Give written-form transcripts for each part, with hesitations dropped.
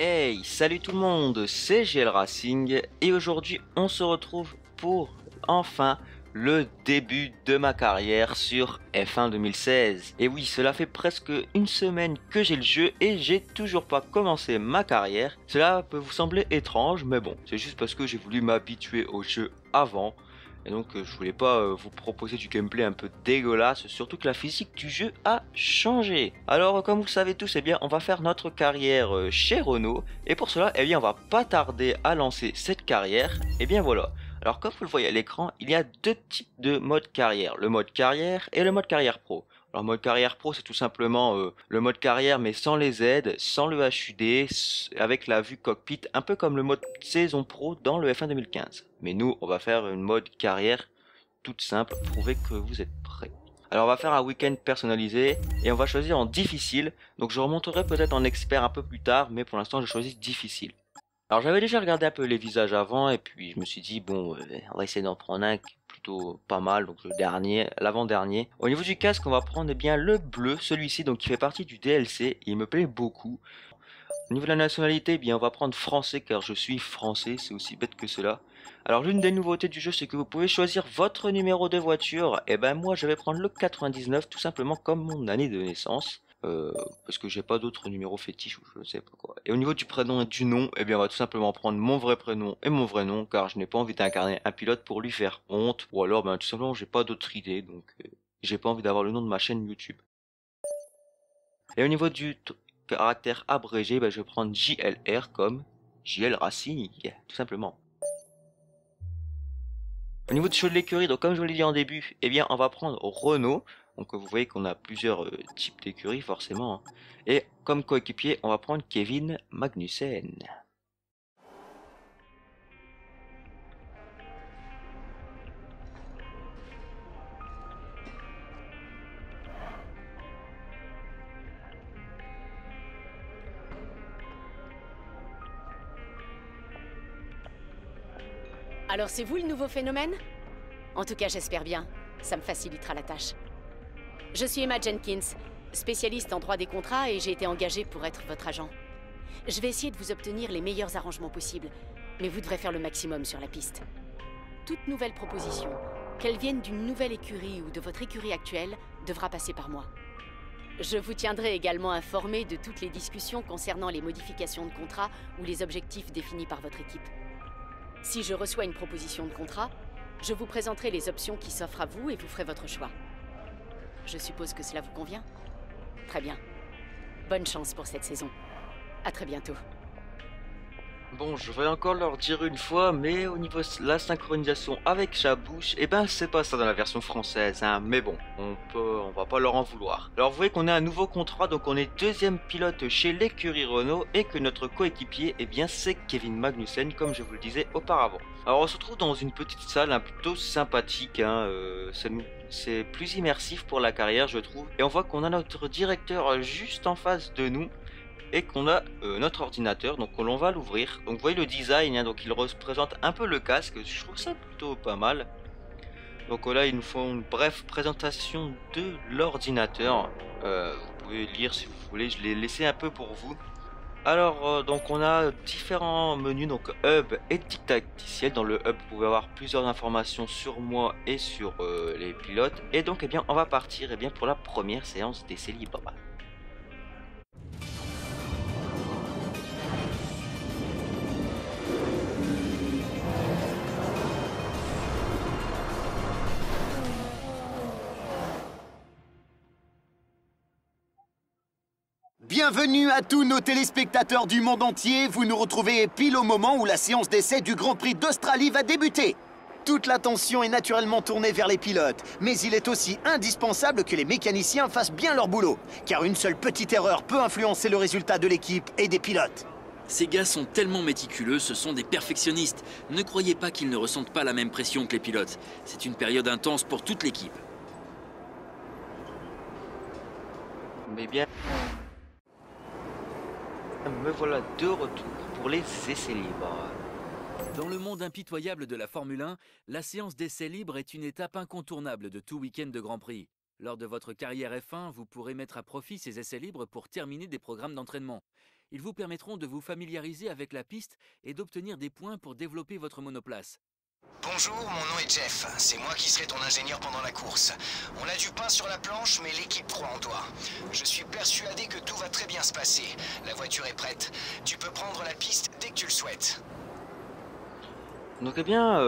Hey, salut tout le monde, c'est GL Racing et aujourd'hui on se retrouve pour enfin le début de ma carrière sur F1 2016. Et oui, cela fait presque une semaine que j'ai le jeu et j'ai toujours pas commencé ma carrière. Cela peut vous sembler étrange, mais bon, c'est juste parce que j'ai voulu m'habituer au jeu avant. Et donc je voulais pas vous proposer du gameplay un peu dégueulasse, surtout que la physique du jeu a changé. Alors comme vous le savez tous, eh bien on va faire notre carrière chez Renault. Et pour cela, eh bien on va pas tarder à lancer cette carrière. Et bien voilà. Alors comme vous le voyez à l'écran, il y a deux types de mode carrière. Le mode carrière et le mode carrière pro. Alors mode carrière pro, c'est tout simplement le mode carrière mais sans les aides, sans le HUD, avec la vue cockpit, un peu comme le mode saison pro dans le F1 2015. Mais nous, on va faire une mode carrière toute simple, prouvez que vous êtes prêts. Alors on va faire un week-end personnalisé et on va choisir en difficile. Donc je remonterai peut-être en expert un peu plus tard, mais pour l'instant je choisis difficile. Alors j'avais déjà regardé un peu les visages avant et puis je me suis dit bon on va essayer d'en prendre un qui est plutôt pas mal, donc le dernier, l'avant-dernier. Au niveau du casque on va prendre bien le bleu, celui-ci donc qui fait partie du DLC, il me plaît beaucoup. Au niveau de la nationalité, eh bien on va prendre français car je suis français, c'est aussi bête que cela. Alors l'une des nouveautés du jeu c'est que vous pouvez choisir votre numéro de voiture, et ben moi je vais prendre le 99 tout simplement comme mon année de naissance. Parce que j'ai pas d'autres numéros fétiches ou je ne sais pas quoi. Et au niveau du prénom et du nom, eh bien on va tout simplement prendre mon vrai prénom et mon vrai nom car je n'ai pas envie d'incarner un pilote pour lui faire honte. Ou alors ben tout simplement j'ai pas d'autre idée donc j'ai pas envie d'avoir le nom de ma chaîne YouTube. Et au niveau du caractère abrégé, ben, je vais prendre JLR comme JL Racing, tout simplement. Au niveau du show de l'écurie, donc comme je vous l'ai dit en début, eh bien on va prendre Renault. Donc vous voyez qu'on a plusieurs types d'écuries forcément, hein. Et comme coéquipier, on va prendre Kevin Magnussen. Alors c'est vous le nouveau phénomène? En tout cas, j'espère bien. Ça me facilitera la tâche. Je suis Emma Jenkins, spécialiste en droit des contrats et j'ai été engagée pour être votre agent. Je vais essayer de vous obtenir les meilleurs arrangements possibles, mais vous devrez faire le maximum sur la piste. Toute nouvelle proposition, qu'elle vienne d'une nouvelle écurie ou de votre écurie actuelle, devra passer par moi. Je vous tiendrai également informé de toutes les discussions concernant les modifications de contrat ou les objectifs définis par votre équipe. Si je reçois une proposition de contrat, je vous présenterai les options qui s'offrent à vous et vous ferez votre choix. Je suppose que cela vous convient? Très bien. Bonne chance pour cette saison. À très bientôt. Bon, je vais encore leur dire une fois, mais au niveau de la synchronisation avec sa bouche, eh ben c'est pas ça dans la version française, hein. Mais bon, on va pas leur en vouloir. Alors vous voyez qu'on a un nouveau contrat, donc on est deuxième pilote chez l'écurie Renault et que notre coéquipier, eh bien c'est Kevin Magnussen, comme je vous le disais auparavant. Alors on se retrouve dans une petite salle, hein, plutôt sympathique, hein, c'est plus immersif pour la carrière, je trouve. Et on voit qu'on a notre directeur juste en face de nous et qu'on a notre ordinateur, donc on va l'ouvrir. Donc vous voyez le design, hein, donc il représente un peu le casque, je trouve ça plutôt pas mal. Donc là ils nous font une brève présentation de l'ordinateur, vous pouvez lire si vous voulez, je l'ai laissé un peu pour vous. Alors donc on a différents menus, donc hub et didacticiel. Dans le hub vous pouvez avoir plusieurs informations sur moi et sur les pilotes. Et donc eh bien on va partir eh bien, pour la première séance d'essai libre. Bienvenue à tous nos téléspectateurs du monde entier, vous nous retrouvez pile au moment où la séance d'essai du Grand Prix d'Australie va débuter. Toute l'attention est naturellement tournée vers les pilotes, mais il est aussi indispensable que les mécaniciens fassent bien leur boulot, car une seule petite erreur peut influencer le résultat de l'équipe et des pilotes. Ces gars sont tellement méticuleux, ce sont des perfectionnistes. Ne croyez pas qu'ils ne ressentent pas la même pression que les pilotes. C'est une période intense pour toute l'équipe. Mais bien... Me voilà de retour pour les essais libres. Dans le monde impitoyable de la Formule 1, la séance d'essai libre est une étape incontournable de tout week-end de Grand Prix. Lors de votre carrière F1, vous pourrez mettre à profit ces essais libres pour terminer des programmes d'entraînement. Ils vous permettront de vous familiariser avec la piste et d'obtenir des points pour développer votre monoplace. Bonjour, mon nom est Jeff. C'est moi qui serai ton ingénieur pendant la course. On a du pain sur la planche, mais l'équipe croit en toi. Je suis persuadé que tout va très bien se passer. La voiture est prête. Tu peux prendre la piste dès que tu le souhaites. Donc eh bien,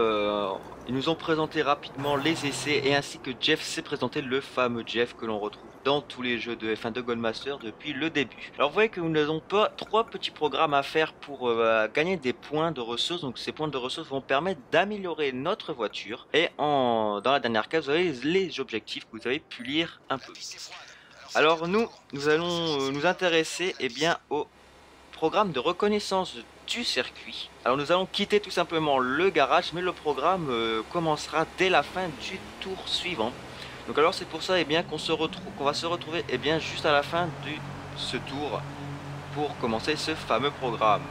ils nous ont présenté rapidement les essais et ainsi que Jeff s'est présenté, le fameux Jeff que l'on retrouve dans tous les jeux de F1 de Goldmaster depuis le début. Alors vous voyez que nous n'avons pas trois petits programmes à faire pour gagner des points de ressources. Donc ces points de ressources vont permettre d'améliorer notre voiture. Et dans la dernière case, vous avez les objectifs que vous avez pu lire un peu. Alors nous allons nous intéresser au programme de reconnaissance du circuit. Alors nous allons quitter tout simplement le garage, mais le programme commencera dès la fin du tour suivant. Donc alors c'est pour ça qu'on va se retrouver juste à la fin de ce tour pour commencer ce fameux programme.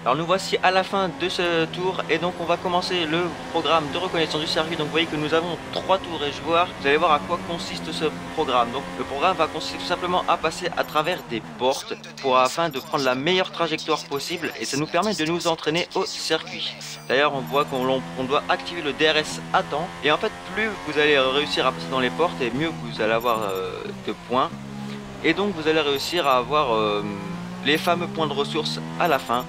Alors nous voici à la fin de ce tour et donc on va commencer le programme de reconnaissance du circuit. Donc vous voyez que nous avons 3 tours et vous allez voir à quoi consiste ce programme. Donc le programme va consister tout simplement à passer à travers des portes afin de prendre la meilleure trajectoire possible et ça nous permet de nous entraîner au circuit. D'ailleurs on voit qu'on doit activer le DRS à temps et en fait plus vous allez réussir à passer dans les portes et mieux vous allez avoir de points et donc vous allez réussir à avoir les fameux points de ressources à la fin.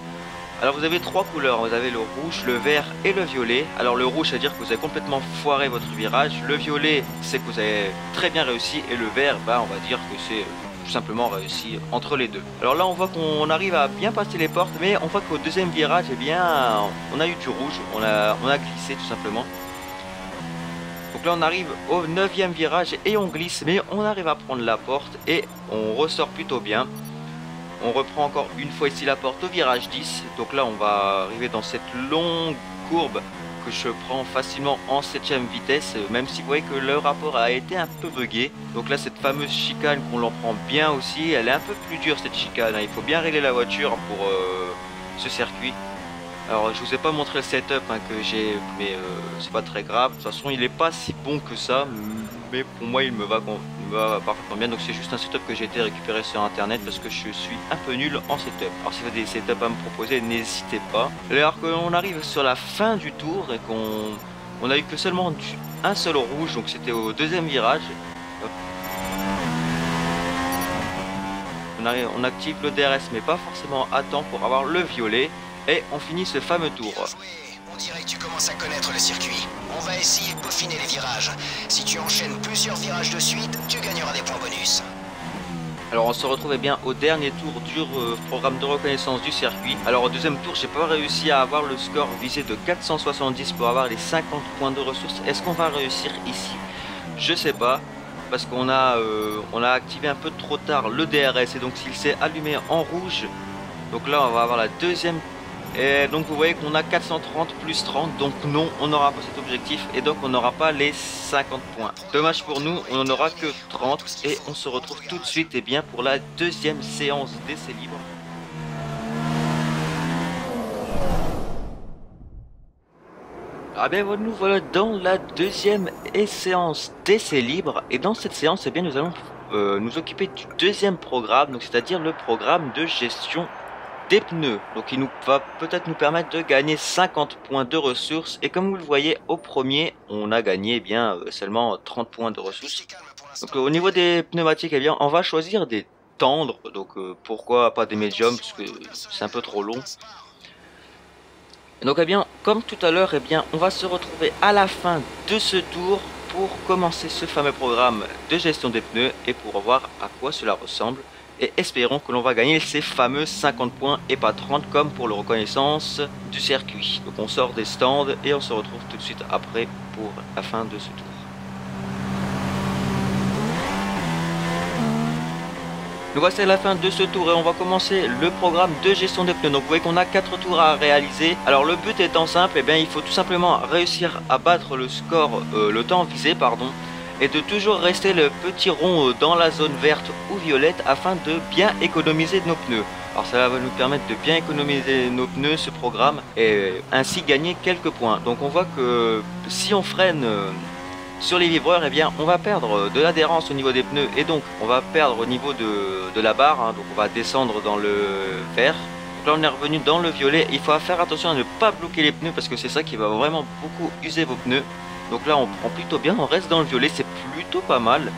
Alors vous avez 3 couleurs, vous avez le rouge, le vert et le violet. Alors le rouge c'est à dire que vous avez complètement foiré votre virage, le violet c'est que vous avez très bien réussi et le vert on va dire que c'est tout simplement réussi entre les deux. Alors là on voit qu'on arrive à bien passer les portes mais on voit qu'au deuxième virage on a eu du rouge, on a glissé tout simplement. Donc là on arrive au 9e virage et on glisse mais on arrive à prendre la porte et on ressort plutôt bien. On reprend encore une fois ici la porte au virage 10. Donc là on va arriver dans cette longue courbe que je prends facilement en 7ème vitesse. Même si vous voyez que le rapport a été un peu bugué. Donc là cette fameuse chicane qu'on l'en prend bien aussi. Elle est un peu plus dure cette chicane. Il faut bien régler la voiture pour ce circuit. Alors je vous ai pas montré le setup que j'ai. Mais c'est pas très grave. De toute façon il est pas si bon que ça. Mais pour moi il me va parfaitement bien. Donc c'est juste un setup que j'ai été récupéré sur internet parce que je suis un peu nul en setup. Alors si vous avez des setups à me proposer, n'hésitez pas. Alors qu'on arrive sur la fin du tour et qu'on a eu que seulement un seul rouge, donc c'était au deuxième virage. On active le DRS mais pas forcément à temps pour avoir le violet et on finit ce fameux tour. On dirait que tu commences à connaître le circuit. On va essayer de peaufiner les virages. Si tu enchaînes plusieurs virages de suite, tu gagneras des points bonus. Alors on se retrouve au dernier tour du programme de reconnaissance du circuit. Alors au deuxième tour, j'ai pas réussi à avoir le score visé de 470 pour avoir les 50 points de ressources. Est-ce qu'on va réussir ici? Je sais pas. Parce qu'on a activé un peu trop tard le DRS et donc s'il s'est allumé en rouge, donc là on va avoir la deuxième. Et donc vous voyez qu'on a 430 plus 30, donc non, on n'aura pas cet objectif et donc on n'aura pas les 50 points. Dommage pour nous, on n'en aura que 30 et on se retrouve tout de suite pour la deuxième séance d'essai libre. Ah bien nous voilà dans la deuxième séance d'essai libre et dans cette séance nous allons nous occuper du deuxième programme, donc c'est-à-dire le programme de gestion des pneus. Donc il va peut-être nous permettre de gagner 50 points de ressources et comme vous le voyez au premier on a gagné seulement 30 points de ressources. Donc au niveau des pneumatiques on va choisir des tendres, donc pourquoi pas des médiums parce que c'est un peu trop long. Donc comme tout à l'heure on va se retrouver à la fin de ce tour pour commencer ce fameux programme de gestion des pneus et pour voir à quoi cela ressemble. Et espérons que l'on va gagner ces fameux 50 points et pas 30 comme pour la reconnaissance du circuit. Donc on sort des stands et on se retrouve tout de suite après pour la fin de ce tour. Nous voici à la fin de ce tour et on va commencer le programme de gestion des pneus. Donc vous voyez qu'on a 4 tours à réaliser. Alors le but étant simple, il faut tout simplement réussir à battre le score, le temps visé et de toujours rester le petit rond dans la zone verte ou violette afin de bien économiser nos pneus. Alors ça va nous permettre de bien économiser nos pneus ce programme et ainsi gagner quelques points. Donc on voit que si on freine sur les vibreurs, eh bien, on va perdre de l'adhérence au niveau des pneus et donc on va perdre au niveau de la barre. Hein, donc on va descendre dans le vert. Donc là, on est revenu dans le violet. Il faut faire attention à ne pas bloquer les pneus parce que c'est ça qui va vraiment beaucoup user vos pneus. Donc là, on prend plutôt bien. On reste dans le violet, c'est plutôt pas mal.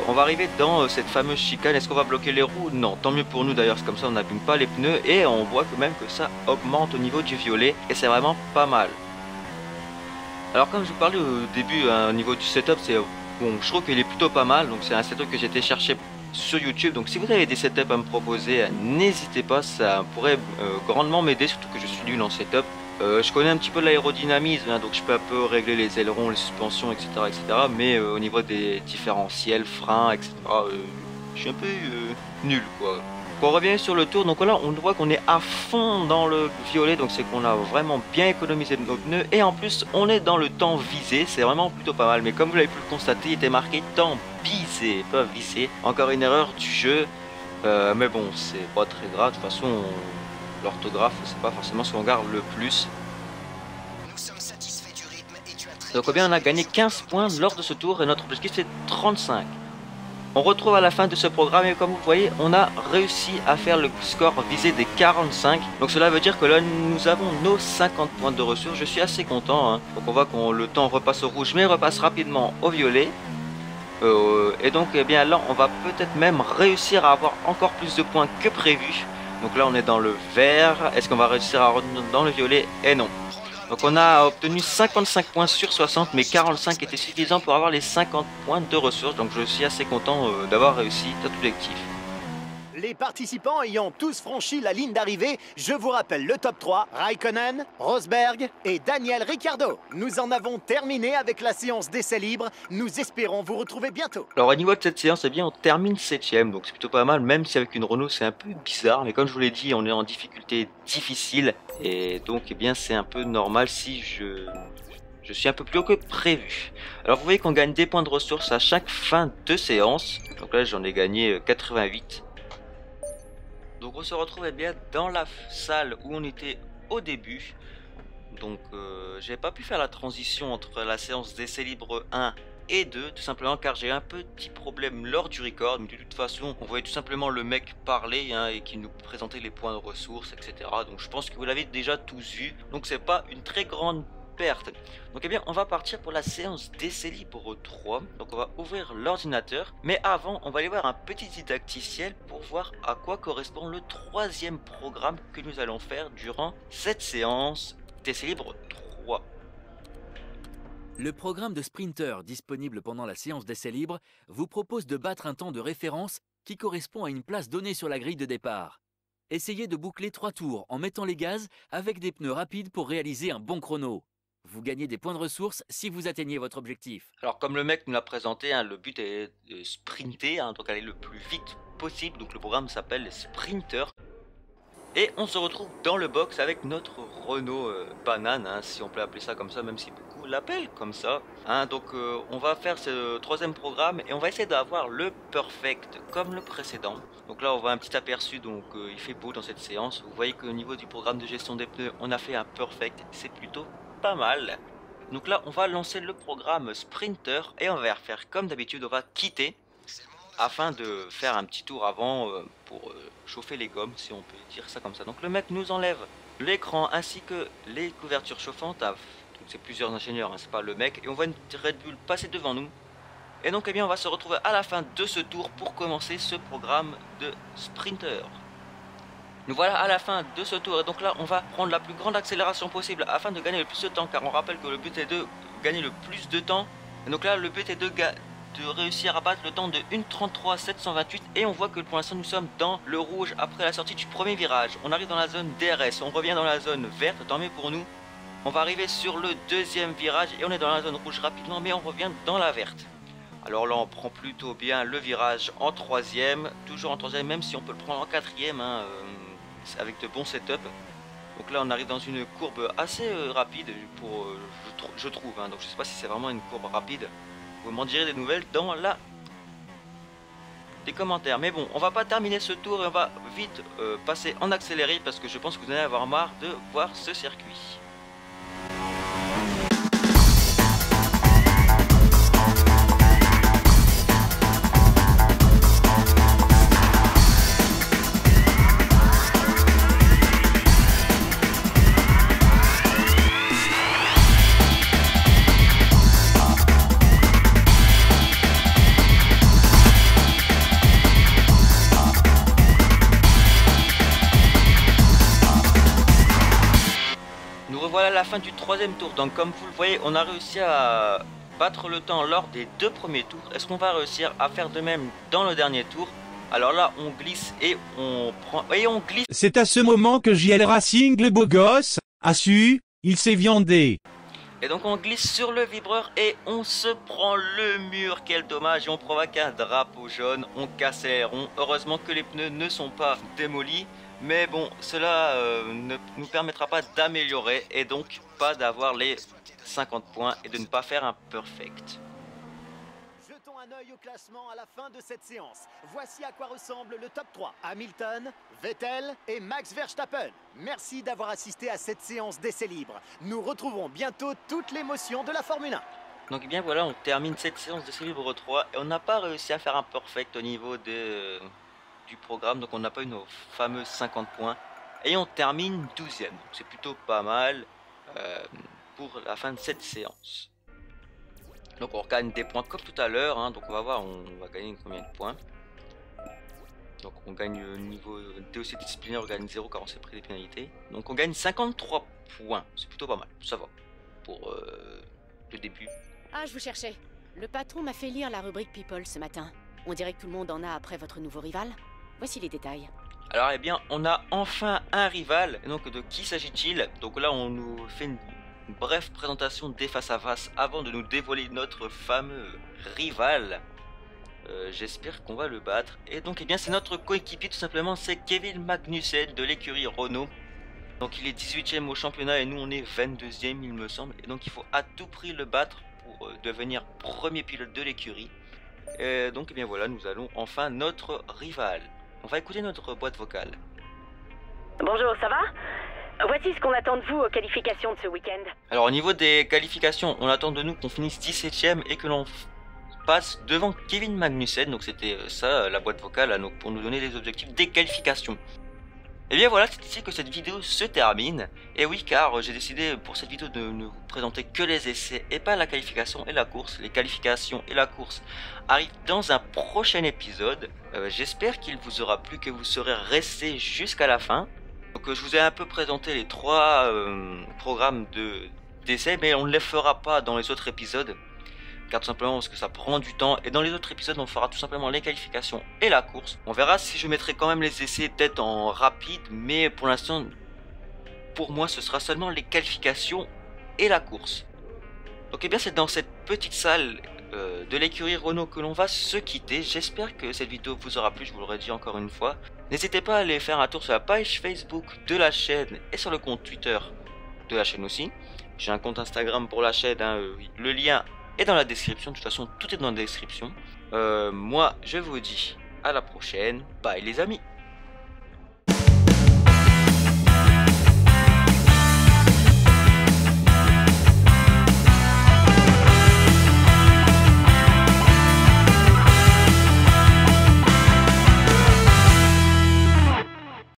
On va arriver dans cette fameuse chicane. Est-ce qu'on va bloquer les roues? Non, tant mieux pour nous d'ailleurs, c'est comme ça on n'abîme pas les pneus et on voit quand même que ça augmente au niveau du violet et c'est vraiment pas mal. Alors comme je vous parlais au début, hein, au niveau du setup, c'est bon, je trouve qu'il est plutôt pas mal. Donc c'est un setup que j'ai été chercher sur YouTube. Donc si vous avez des setups à me proposer, n'hésitez pas, ça pourrait grandement m'aider, surtout que je suis nul en setup. Je connais un petit peu l'aérodynamisme, hein, donc je peux un peu régler les ailerons, les suspensions, etc. mais au niveau des différentiels, freins, etc., je suis un peu nul, quoi. Quand on revient sur le tour, donc là, on voit qu'on est à fond dans le violet, donc c'est qu'on a vraiment bien économisé nos pneus. Et en plus, on est dans le temps visé, c'est vraiment plutôt pas mal. Mais comme vous l'avez pu le constater, il était marqué temps visé, pas vissé. Encore une erreur du jeu, mais bon, c'est pas très grave, de toute façon... L'orthographe, c'est pas forcément ce qu'on garde le plus. Donc bien, on a gagné 15 points lors de ce tour et notre objectif c'est 35. On retrouve à la fin de ce programme et comme vous voyez, on a réussi à faire le score visé des 45. Donc cela veut dire que là, nous avons nos 50 points de ressources. Je suis assez content. Hein. Donc on voit que le temps repasse au rouge mais repasse rapidement au violet. Et donc eh bien là, on va peut-être même réussir à avoir encore plus de points que prévu. Donc là on est dans le vert, est-ce qu'on va réussir à revenir dans le violet? Et non. Donc on a obtenu 55 points sur 60, mais 45 étaient suffisants pour avoir les 50 points de ressources. Donc je suis assez content d'avoir réussi cet objectif. Les participants ayant tous franchi la ligne d'arrivée, je vous rappelle le top 3, Raikkonen, Rosberg et Daniel Ricciardo. Nous en avons terminé avec la séance d'essai libre, nous espérons vous retrouver bientôt. Alors au niveau de cette séance, eh bien on termine 7ème, donc c'est plutôt pas mal, même si avec une Renault c'est un peu bizarre, mais comme je vous l'ai dit, on est en difficulté difficile, et donc eh bien c'est un peu normal si je suis un peu plus haut que prévu. Alors vous voyez qu'on gagne des points de ressources à chaque fin de séance, donc là j'en ai gagné 88. Donc on se retrouve bien dans la salle où on était au début. Donc j'ai pas pu faire la transition entre la séance d'essai libre 1 et 2, tout simplement car j'ai eu un petit problème lors du record. Mais de toute façon, on voyait tout simplement le mec parler hein, et qui nous présentait les points de ressources, etc. Donc je pense que vous l'avez déjà tous vu. Donc c'est pas une très grande perte. Donc eh bien on va partir pour la séance d'essai libre 3. Donc on va ouvrir l'ordinateur, mais avant on va aller voir un petit didacticiel pour voir à quoi correspond le troisième programme que nous allons faire durant cette séance d'essai libre 3. Le programme de Sprinter disponible pendant la séance d'essai libre vous propose de battre un temps de référence qui correspond à une place donnée sur la grille de départ. Essayez de boucler 3 tours en mettant les gaz avec des pneus rapides pour réaliser un bon chrono. Vous gagnez des points de ressources si vous atteignez votre objectif. Alors comme le mec nous l'a présenté, hein, le but est de sprinter, hein, donc aller le plus vite possible. Donc le programme s'appelle Sprinter. Et on se retrouve dans le box avec notre Renault banane, hein, si on peut appeler ça comme ça, même si beaucoup l'appellent comme ça. Hein, donc on va faire ce troisième programme et on va essayer d'avoir le perfect comme le précédent. Donc là on voit un petit aperçu, donc il fait beau dans cette séance. Vous voyez qu'au niveau du programme de gestion des pneus, on a fait un perfect, c'est plutôt pas mal. Donc là on va lancer le programme Sprinter et on va faire comme d'habitude, on va quitter afin de faire un petit tour avant pour chauffer les gommes, si on peut dire ça comme ça. Donc le mec nous enlève l'écran ainsi que les couvertures chauffantes. Donc c'est plusieurs ingénieurs, hein, c'est pas le mec. Et on voit une Red Bull passer devant nous. Et donc eh bien on va se retrouver à la fin de ce tour pour commencer ce programme de Sprinter. Nous voilà à la fin de ce tour et donc là on va prendre la plus grande accélération possible afin de gagner le plus de temps, car on rappelle que le but est de gagner le plus de temps. Et donc là le but est de réussir à battre le temps de 1:33.728 et on voit que pour l'instant nous sommes dans le rouge après la sortie du premier virage. On arrive dans la zone DRS, on revient dans la zone verte, tant mieux pour nous. On va arriver sur le deuxième virage et on est dans la zone rouge rapidement, mais on revient dans la verte. Alors là on prend plutôt bien le virage en troisième, toujours en troisième, même si on peut le prendre en quatrième, hein, avec de bons setups. Donc là on arrive dans une courbe assez rapide pour je trouve, hein, donc je sais pas si c'est vraiment une courbe rapide. Vous m'en direz des nouvelles dans les commentaires. Mais bon, on va pas terminer ce tour et on va vite passer en accéléré parce que je pense que vous allez avoir marre de voir ce circuit. la fin du 3e tour. Donc comme vous le voyez, on a réussi à battre le temps lors des 2 premiers tours. Est-ce qu'on va réussir à faire de même dans le dernier tour? Alors là, on glisse et on prend... Et on glisse. C'est à ce moment que JL Racing, le beau gosse, a su, il s'est viandé. Et donc on glisse sur le vibreur et on se prend le mur. Quel dommage, et on provoque un drapeau jaune. On casse les ronds. Heureusement que les pneus ne sont pas démolis. Mais bon, cela ne nous permettra pas d'améliorer et donc pas d'avoir les 50 points et de ne pas faire un perfect. Jetons un œil au classement à la fin de cette séance. Voici à quoi ressemble le top 3. Hamilton, Vettel et Max Verstappen. Merci d'avoir assisté à cette séance d'essai libre. Nous retrouverons bientôt toute l'émotion de la Formule 1. Donc eh bien voilà, on termine cette séance d'essai libre 3 et on n'a pas réussi à faire un perfect au niveau du programme, donc on n'a pas eu nos fameux 50 points et on termine 12e, donc c'est plutôt pas mal pour la fin de cette séance. Donc on gagne des points comme tout à l'heure, hein, donc on va voir, on va gagner combien de points. Donc on gagne au niveau DOC disciplinaire, on gagne 0 car on s'est pris des pénalités. Donc on gagne 53 points, c'est plutôt pas mal, ça va pour le début. Ah, je vous cherchais. Le patron m'a fait lire la rubrique People ce matin. On dirait que tout le monde en a après votre nouveau rival. Voici les détails. Alors eh bien on a enfin un rival, et donc de qui s'agit-il? Donc là on nous fait une brève présentation des face à face avant de nous dévoiler notre fameux rival. J'espère qu'on va le battre. Et donc eh bien c'est notre coéquipier tout simplement, c'est Kevin Magnussen de l'écurie Renault. Donc il est 18e au championnat et nous on est 22e il me semble. Et donc il faut à tout prix le battre pour devenir premier pilote de l'écurie. Et donc eh bien voilà, nous allons enfin notre rival. On va écouter notre boîte vocale. Bonjour, ça va? Voici ce qu'on attend de vous aux qualifications de ce week-end. Alors au niveau des qualifications, on attend de nous qu'on finisse 17e et que l'on passe devant Kevin Magnussen. Donc c'était ça la boîte vocale là, donc pour nous donner les objectifs des qualifications. Et bien voilà, c'est ici que cette vidéo se termine. Et oui, car j'ai décidé pour cette vidéo de ne vous présenter que les essais et pas la qualification et la course. Les qualifications et la course arrivent dans un prochain épisode. J'espère qu'il vous aura plu, que vous serez restés jusqu'à la fin. Donc je vous ai un peu présenté les 3 programmes d'essais, mais on ne les fera pas dans les autres épisodes. Car tout simplement parce que ça prend du temps. Et dans les autres épisodes, on fera tout simplement les qualifications et la course. On verra si je mettrai quand même les essais peut-être en rapide. Mais pour l'instant, pour moi, ce sera seulement les qualifications et la course. Donc eh bien, c'est dans cette petite salle de l'écurie Renault que l'on va se quitter. J'espère que cette vidéo vous aura plu, je vous l'aurais dit encore une fois. N'hésitez pas à aller faire un tour sur la page Facebook de la chaîne et sur le compte Twitter de la chaîne aussi. J'ai un compte Instagram pour la chaîne, hein, le lien est dans la description, de toute façon tout est dans la description. Moi je vous dis à la prochaine, bye les amis.